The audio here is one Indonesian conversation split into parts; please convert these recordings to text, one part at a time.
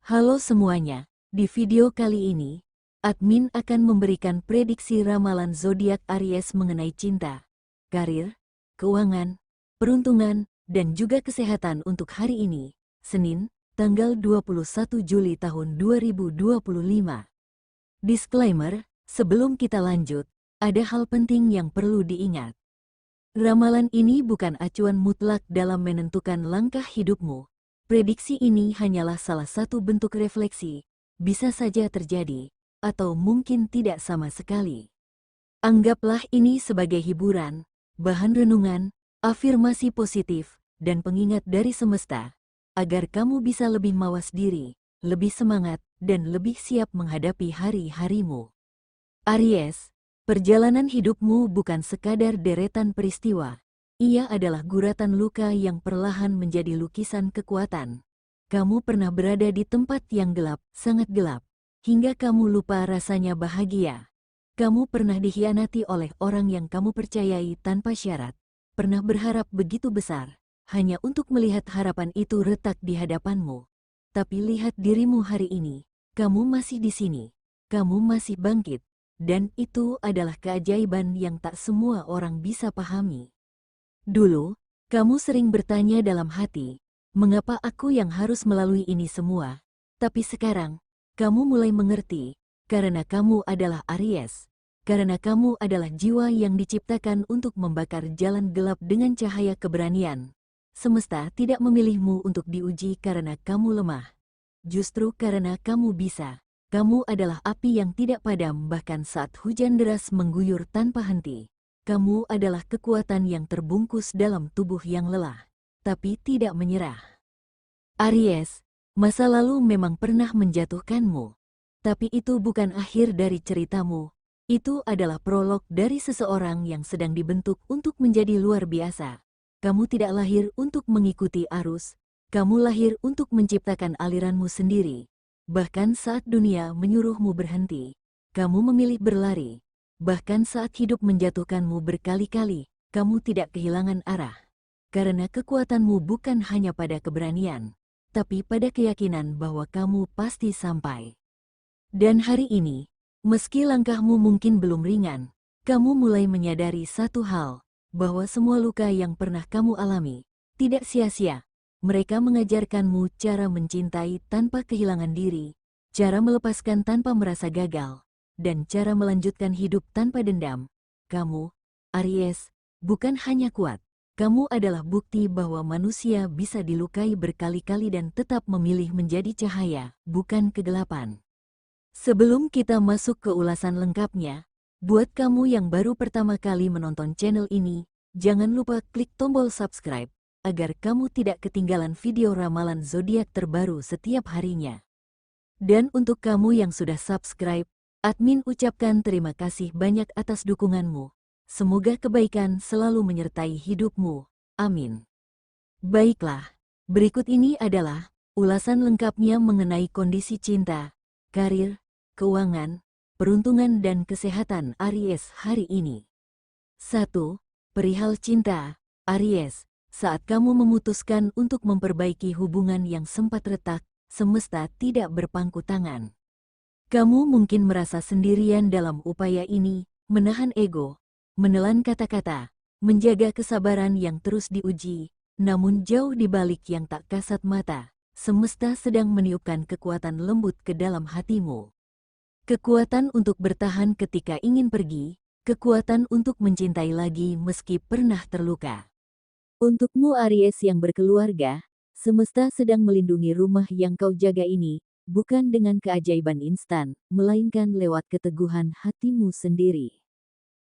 Halo semuanya, di video kali ini, admin akan memberikan prediksi ramalan zodiak Aries mengenai cinta, karir, keuangan, peruntungan, dan juga kesehatan untuk hari ini, Senin, tanggal 21 Juli tahun 2025. Disclaimer, sebelum kita lanjut, ada hal penting yang perlu diingat. Ramalan ini bukan acuan mutlak dalam menentukan langkah hidupmu. Prediksi ini hanyalah salah satu bentuk refleksi, bisa saja terjadi, atau mungkin tidak sama sekali. Anggaplah ini sebagai hiburan, bahan renungan, afirmasi positif, dan pengingat dari semesta, agar kamu bisa lebih mawas diri, lebih semangat, dan lebih siap menghadapi hari-harimu. Aries, perjalanan hidupmu bukan sekadar deretan peristiwa. Ia adalah guratan luka yang perlahan menjadi lukisan kekuatan. Kamu pernah berada di tempat yang gelap, sangat gelap, hingga kamu lupa rasanya bahagia. Kamu pernah dikhianati oleh orang yang kamu percayai tanpa syarat. Pernah berharap begitu besar, hanya untuk melihat harapan itu retak di hadapanmu. Tapi lihat dirimu hari ini, kamu masih di sini, kamu masih bangkit. Dan itu adalah keajaiban yang tak semua orang bisa pahami. Dulu, kamu sering bertanya dalam hati, mengapa aku yang harus melalui ini semua? Tapi sekarang, kamu mulai mengerti, karena kamu adalah Aries. Karena kamu adalah jiwa yang diciptakan untuk membakar jalan gelap dengan cahaya keberanian. Semesta tidak memilihmu untuk diuji karena kamu lemah. Justru karena kamu bisa. Kamu adalah api yang tidak padam bahkan saat hujan deras mengguyur tanpa henti. Kamu adalah kekuatan yang terbungkus dalam tubuh yang lelah, tapi tidak menyerah. Aries, masa lalu memang pernah menjatuhkanmu. Tapi itu bukan akhir dari ceritamu. Itu adalah prolog dari seseorang yang sedang dibentuk untuk menjadi luar biasa. Kamu tidak lahir untuk mengikuti arus. Kamu lahir untuk menciptakan aliranmu sendiri. Bahkan saat dunia menyuruhmu berhenti, kamu memilih berlari. Bahkan saat hidup menjatuhkanmu berkali-kali, kamu tidak kehilangan arah. Karena kekuatanmu bukan hanya pada keberanian, tapi pada keyakinan bahwa kamu pasti sampai. Dan hari ini, meski langkahmu mungkin belum ringan, kamu mulai menyadari satu hal, bahwa semua luka yang pernah kamu alami, tidak sia-sia. Mereka mengajarkanmu cara mencintai tanpa kehilangan diri, cara melepaskan tanpa merasa gagal, dan cara melanjutkan hidup tanpa dendam. Kamu, Aries, bukan hanya kuat. Kamu adalah bukti bahwa manusia bisa dilukai berkali-kali dan tetap memilih menjadi cahaya, bukan kegelapan. Sebelum kita masuk ke ulasan lengkapnya, buat kamu yang baru pertama kali menonton channel ini, jangan lupa klik tombol subscribe, agar kamu tidak ketinggalan video ramalan zodiak terbaru setiap harinya. Dan untuk kamu yang sudah subscribe, admin ucapkan terima kasih banyak atas dukunganmu. Semoga kebaikan selalu menyertai hidupmu. Amin. Baiklah, berikut ini adalah ulasan lengkapnya mengenai kondisi cinta, karir, keuangan, peruntungan dan kesehatan Aries hari ini. 1. Perihal cinta, Aries. Saat kamu memutuskan untuk memperbaiki hubungan yang sempat retak, semesta tidak berpangku tangan. Kamu mungkin merasa sendirian dalam upaya ini, menahan ego, menelan kata-kata, menjaga kesabaran yang terus diuji, namun jauh di balik yang tak kasat mata, semesta sedang meniupkan kekuatan lembut ke dalam hatimu. Kekuatan untuk bertahan ketika ingin pergi, kekuatan untuk mencintai lagi meski pernah terluka. Untukmu Aries yang berkeluarga, semesta sedang melindungi rumah yang kau jaga ini, bukan dengan keajaiban instan, melainkan lewat keteguhan hatimu sendiri.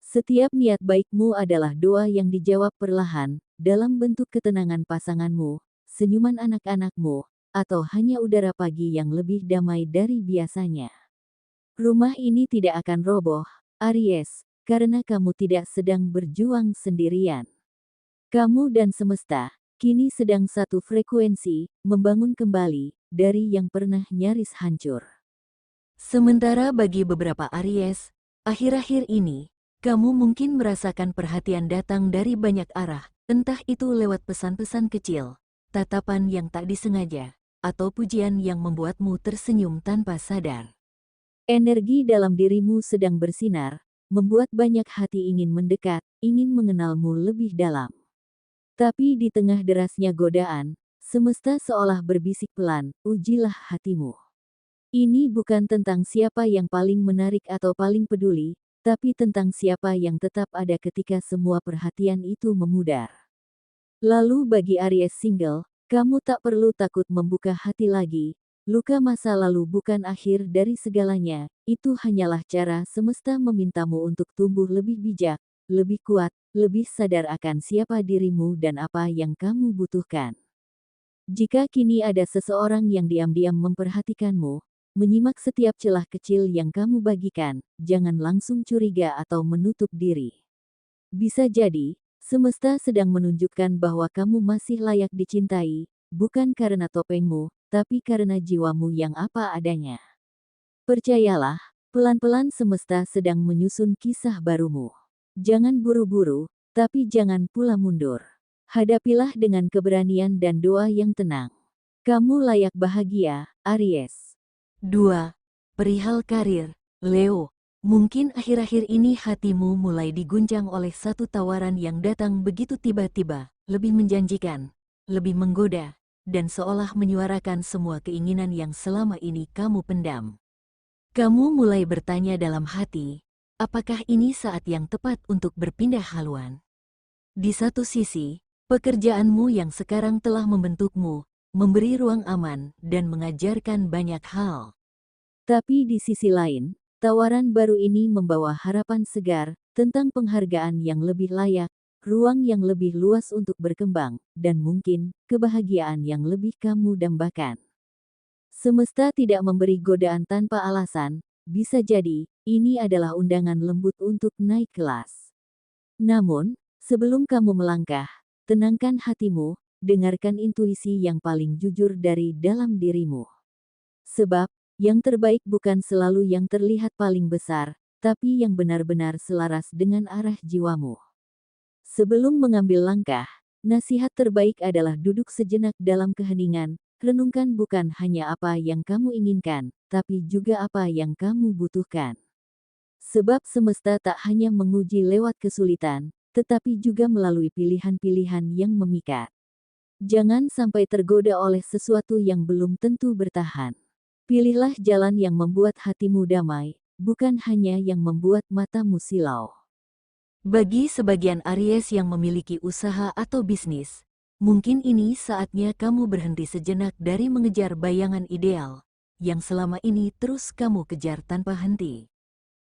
Setiap niat baikmu adalah doa yang dijawab perlahan, dalam bentuk ketenangan pasanganmu, senyuman anak-anakmu, atau hanya udara pagi yang lebih damai dari biasanya. Rumah ini tidak akan roboh, Aries, karena kamu tidak sedang berjuang sendirian. Kamu dan semesta, kini sedang satu frekuensi, membangun kembali, dari yang pernah nyaris hancur. Sementara bagi beberapa Aries, akhir-akhir ini, kamu mungkin merasakan perhatian datang dari banyak arah, entah itu lewat pesan-pesan kecil, tatapan yang tak disengaja, atau pujian yang membuatmu tersenyum tanpa sadar. Energi dalam dirimu sedang bersinar, membuat banyak hati ingin mendekat, ingin mengenalmu lebih dalam. Tapi di tengah derasnya godaan, semesta seolah berbisik pelan, ujilah hatimu. Ini bukan tentang siapa yang paling menarik atau paling peduli, tapi tentang siapa yang tetap ada ketika semua perhatian itu memudar. Lalu bagi Aries single, kamu tak perlu takut membuka hati lagi. Luka masa lalu bukan akhir dari segalanya, itu hanyalah cara semesta memintamu untuk tumbuh lebih bijak, lebih kuat, lebih sadar akan siapa dirimu dan apa yang kamu butuhkan. Jika kini ada seseorang yang diam-diam memperhatikanmu, menyimak setiap celah kecil yang kamu bagikan, jangan langsung curiga atau menutup diri. Bisa jadi, semesta sedang menunjukkan bahwa kamu masih layak dicintai, bukan karena topengmu, tapi karena jiwamu yang apa adanya. Percayalah, pelan-pelan semesta sedang menyusun kisah barumu. Jangan buru-buru, tapi jangan pula mundur. Hadapilah dengan keberanian dan doa yang tenang. Kamu layak bahagia, Aries. 2. Perihal karir, Leo. Mungkin akhir-akhir ini hatimu mulai diguncang oleh satu tawaran yang datang begitu tiba-tiba, lebih menjanjikan, lebih menggoda, dan seolah menyuarakan semua keinginan yang selama ini kamu pendam. Kamu mulai bertanya dalam hati, apakah ini saat yang tepat untuk berpindah haluan? Di satu sisi, pekerjaanmu yang sekarang telah membentukmu, memberi ruang aman, dan mengajarkan banyak hal. Tapi di sisi lain, tawaran baru ini membawa harapan segar, tentang penghargaan yang lebih layak, ruang yang lebih luas untuk berkembang, dan mungkin, kebahagiaan yang lebih kamu dambakan. Semesta tidak memberi godaan tanpa alasan, bisa jadi, ini adalah undangan lembut untuk naik kelas. Namun, sebelum kamu melangkah, tenangkan hatimu, dengarkan intuisi yang paling jujur dari dalam dirimu. Sebab, yang terbaik bukan selalu yang terlihat paling besar, tapi yang benar-benar selaras dengan arah jiwamu. Sebelum mengambil langkah, nasihat terbaik adalah duduk sejenak dalam keheningan, renungkan bukan hanya apa yang kamu inginkan, tapi juga apa yang kamu butuhkan. Sebab semesta tak hanya menguji lewat kesulitan, tetapi juga melalui pilihan-pilihan yang memikat. Jangan sampai tergoda oleh sesuatu yang belum tentu bertahan. Pilihlah jalan yang membuat hatimu damai, bukan hanya yang membuat matamu silau. Bagi sebagian Aries yang memiliki usaha atau bisnis, mungkin ini saatnya kamu berhenti sejenak dari mengejar bayangan ideal, yang selama ini terus kamu kejar tanpa henti.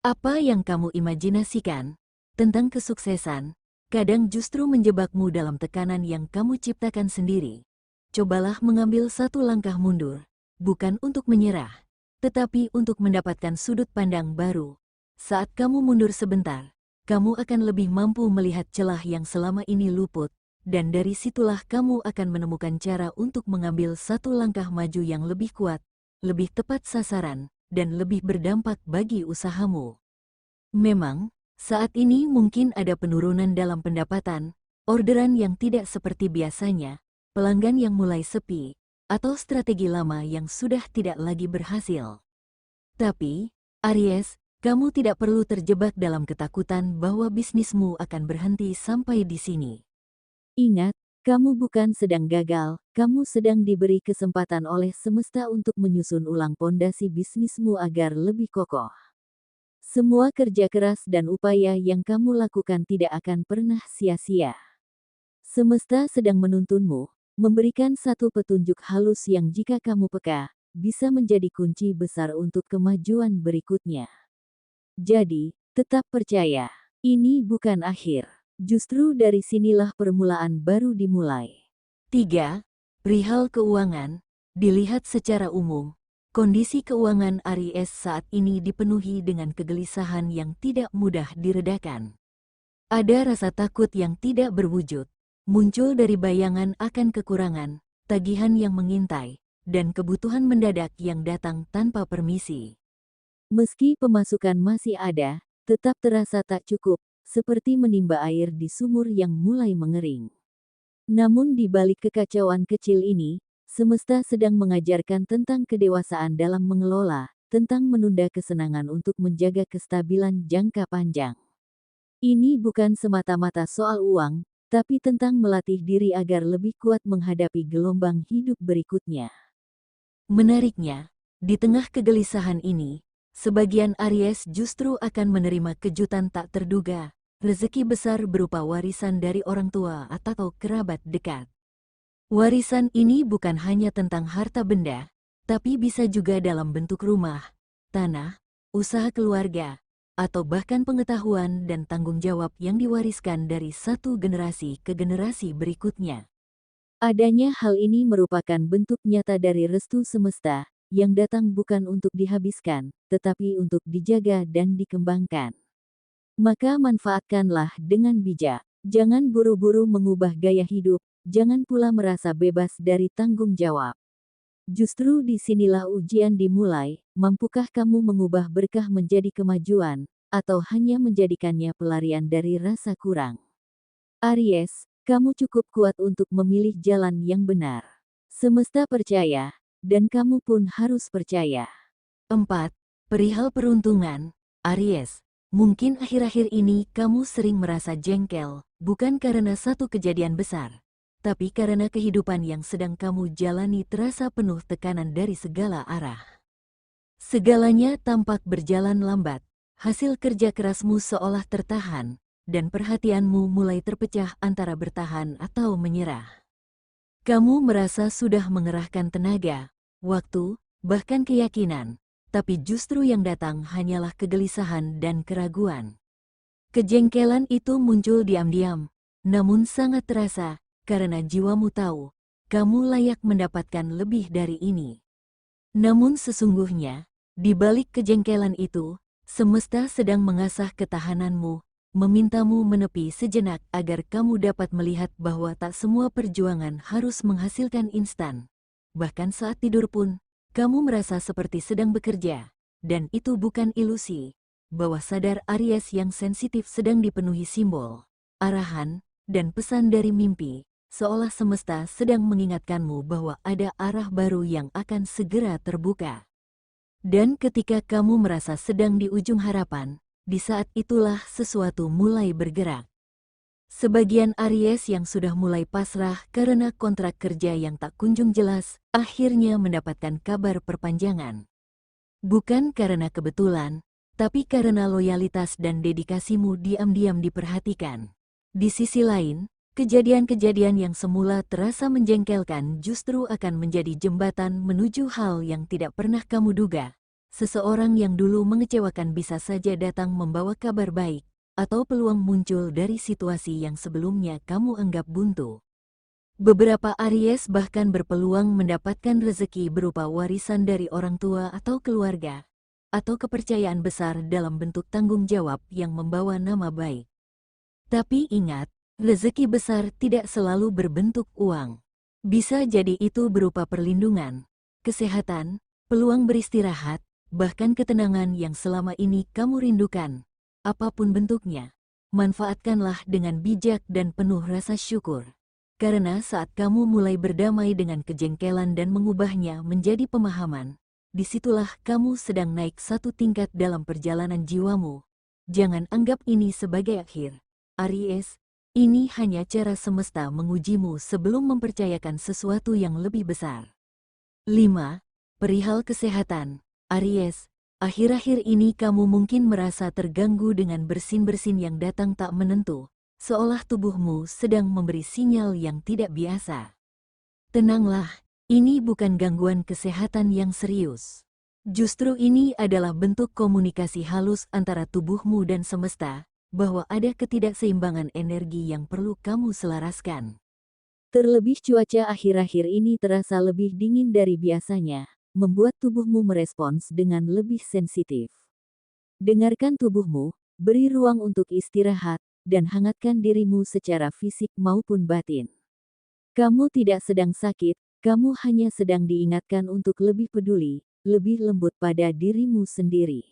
Apa yang kamu imajinasikan tentang kesuksesan, kadang justru menjebakmu dalam tekanan yang kamu ciptakan sendiri. Cobalah mengambil satu langkah mundur, bukan untuk menyerah, tetapi untuk mendapatkan sudut pandang baru. Saat kamu mundur sebentar, kamu akan lebih mampu melihat celah yang selama ini luput, dan dari situlah kamu akan menemukan cara untuk mengambil satu langkah maju yang lebih kuat, lebih tepat sasaran, dan lebih berdampak bagi usahamu. Memang, saat ini mungkin ada penurunan dalam pendapatan, orderan yang tidak seperti biasanya, pelanggan yang mulai sepi, atau strategi lama yang sudah tidak lagi berhasil. Tapi, Aries, kamu tidak perlu terjebak dalam ketakutan bahwa bisnismu akan berhenti sampai di sini. Ingat, kamu bukan sedang gagal, kamu sedang diberi kesempatan oleh semesta untuk menyusun ulang pondasi bisnismu agar lebih kokoh. Semua kerja keras dan upaya yang kamu lakukan tidak akan pernah sia-sia. Semesta sedang menuntunmu, memberikan satu petunjuk halus yang jika kamu peka, bisa menjadi kunci besar untuk kemajuan berikutnya. Jadi, tetap percaya, ini bukan akhir. Justru dari sinilah permulaan baru dimulai. 3. Perihal keuangan, dilihat secara umum, kondisi keuangan Aries saat ini dipenuhi dengan kegelisahan yang tidak mudah diredakan. Ada rasa takut yang tidak berwujud, muncul dari bayangan akan kekurangan, tagihan yang mengintai, dan kebutuhan mendadak yang datang tanpa permisi. Meski pemasukan masih ada, tetap terasa tak cukup, seperti menimba air di sumur yang mulai mengering. Namun di balik kekacauan kecil ini, Semesta sedang mengajarkan tentang kedewasaan dalam mengelola, tentang menunda kesenangan untuk menjaga kestabilan jangka panjang. Ini bukan semata-mata soal uang, tapi tentang melatih diri agar lebih kuat menghadapi gelombang hidup berikutnya. Menariknya, di tengah kegelisahan ini, sebagian Aries justru akan menerima kejutan tak terduga, rezeki besar berupa warisan dari orang tua atau kerabat dekat. Warisan ini bukan hanya tentang harta benda, tapi bisa juga dalam bentuk rumah, tanah, usaha keluarga, atau bahkan pengetahuan dan tanggung jawab yang diwariskan dari satu generasi ke generasi berikutnya. Adanya hal ini merupakan bentuk nyata dari restu semesta, yang datang bukan untuk dihabiskan, tetapi untuk dijaga dan dikembangkan. Maka manfaatkanlah dengan bijak. Jangan buru-buru mengubah gaya hidup, jangan pula merasa bebas dari tanggung jawab. Justru disinilah ujian dimulai, mampukah kamu mengubah berkah menjadi kemajuan, atau hanya menjadikannya pelarian dari rasa kurang. Aries, kamu cukup kuat untuk memilih jalan yang benar. Semesta percaya, dan kamu pun harus percaya. 4. Perihal peruntungan, Aries. Mungkin akhir-akhir ini kamu sering merasa jengkel, bukan karena satu kejadian besar, tapi karena kehidupan yang sedang kamu jalani terasa penuh tekanan dari segala arah. Segalanya tampak berjalan lambat, hasil kerja kerasmu seolah tertahan, dan perhatianmu mulai terpecah antara bertahan atau menyerah. Kamu merasa sudah mengerahkan tenaga, waktu, bahkan keyakinan, tapi justru yang datang hanyalah kegelisahan dan keraguan. Kejengkelan itu muncul diam-diam, namun sangat terasa, karena jiwamu tahu, kamu layak mendapatkan lebih dari ini. Namun sesungguhnya, di balik kejengkelan itu, semesta sedang mengasah ketahananmu, memintamu menepi sejenak agar kamu dapat melihat bahwa tak semua perjuangan harus menghasilkan instan. Bahkan saat tidur pun, kamu merasa seperti sedang bekerja, dan itu bukan ilusi. Bawah sadar Aries yang sensitif sedang dipenuhi simbol, arahan, dan pesan dari mimpi, seolah semesta sedang mengingatkanmu bahwa ada arah baru yang akan segera terbuka. Dan ketika kamu merasa sedang di ujung harapan, di saat itulah sesuatu mulai bergerak. Sebagian Aries yang sudah mulai pasrah karena kontrak kerja yang tak kunjung jelas, akhirnya mendapatkan kabar perpanjangan. Bukan karena kebetulan, tapi karena loyalitas dan dedikasimu diam-diam diperhatikan. Di sisi lain, kejadian-kejadian yang semula terasa menjengkelkan justru akan menjadi jembatan menuju hal yang tidak pernah kamu duga. Seseorang yang dulu mengecewakan bisa saja datang membawa kabar baik, atau peluang muncul dari situasi yang sebelumnya kamu anggap buntu. Beberapa Aries bahkan berpeluang mendapatkan rezeki berupa warisan dari orang tua atau keluarga, atau kepercayaan besar dalam bentuk tanggung jawab yang membawa nama baik. Tapi ingat, rezeki besar tidak selalu berbentuk uang. Bisa jadi itu berupa perlindungan, kesehatan, peluang beristirahat, bahkan ketenangan yang selama ini kamu rindukan. Apapun bentuknya, manfaatkanlah dengan bijak dan penuh rasa syukur. Karena saat kamu mulai berdamai dengan kejengkelan dan mengubahnya menjadi pemahaman, disitulah kamu sedang naik satu tingkat dalam perjalanan jiwamu. Jangan anggap ini sebagai akhir, Aries. Ini hanya cara semesta mengujimu sebelum mempercayakan sesuatu yang lebih besar. 5. Perihal kesehatan, Aries. Akhir-akhir ini kamu mungkin merasa terganggu dengan bersin-bersin yang datang tak menentu, seolah tubuhmu sedang memberi sinyal yang tidak biasa. Tenanglah, ini bukan gangguan kesehatan yang serius. Justru ini adalah bentuk komunikasi halus antara tubuhmu dan semesta, bahwa ada ketidakseimbangan energi yang perlu kamu selaraskan. Terlebih cuaca akhir-akhir ini terasa lebih dingin dari biasanya, membuat tubuhmu merespons dengan lebih sensitif. Dengarkan tubuhmu, beri ruang untuk istirahat, dan hangatkan dirimu secara fisik maupun batin. Kamu tidak sedang sakit, kamu hanya sedang diingatkan untuk lebih peduli, lebih lembut pada dirimu sendiri.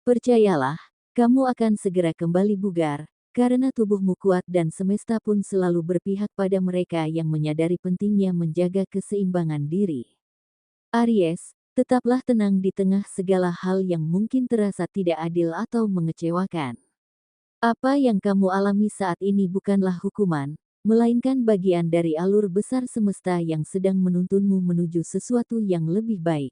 Percayalah, kamu akan segera kembali bugar, karena tubuhmu kuat dan semesta pun selalu berpihak pada mereka yang menyadari pentingnya menjaga keseimbangan diri. Aries, tetaplah tenang di tengah segala hal yang mungkin terasa tidak adil atau mengecewakan. Apa yang kamu alami saat ini bukanlah hukuman, melainkan bagian dari alur besar semesta yang sedang menuntunmu menuju sesuatu yang lebih baik.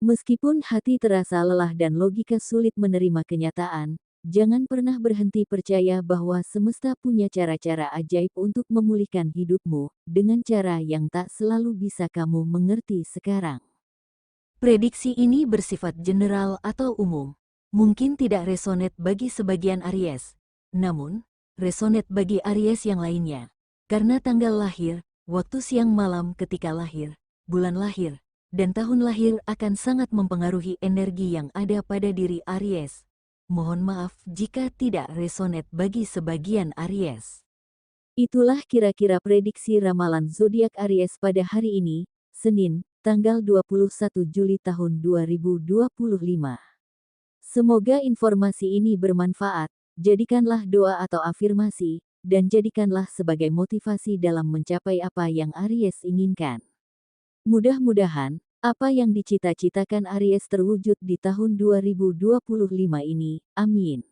Meskipun hati terasa lelah dan logika sulit menerima kenyataan, jangan pernah berhenti percaya bahwa semesta punya cara-cara ajaib untuk memulihkan hidupmu, dengan cara yang tak selalu bisa kamu mengerti sekarang. Prediksi ini bersifat general atau umum. Mungkin tidak resonet bagi sebagian Aries, namun resonet bagi Aries yang lainnya. Karena tanggal lahir, waktu siang malam ketika lahir, bulan lahir, dan tahun lahir akan sangat mempengaruhi energi yang ada pada diri Aries. Mohon maaf jika tidak resonet bagi sebagian Aries. Itulah kira-kira prediksi ramalan zodiak Aries pada hari ini, Senin, tanggal 21 Juli tahun 2025. Semoga informasi ini bermanfaat, jadikanlah doa atau afirmasi, dan jadikanlah sebagai motivasi dalam mencapai apa yang Aries inginkan. Mudah-mudahan, apa yang dicita-citakan Aries terwujud di tahun 2025 ini, amin.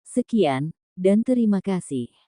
Sekian, dan terima kasih.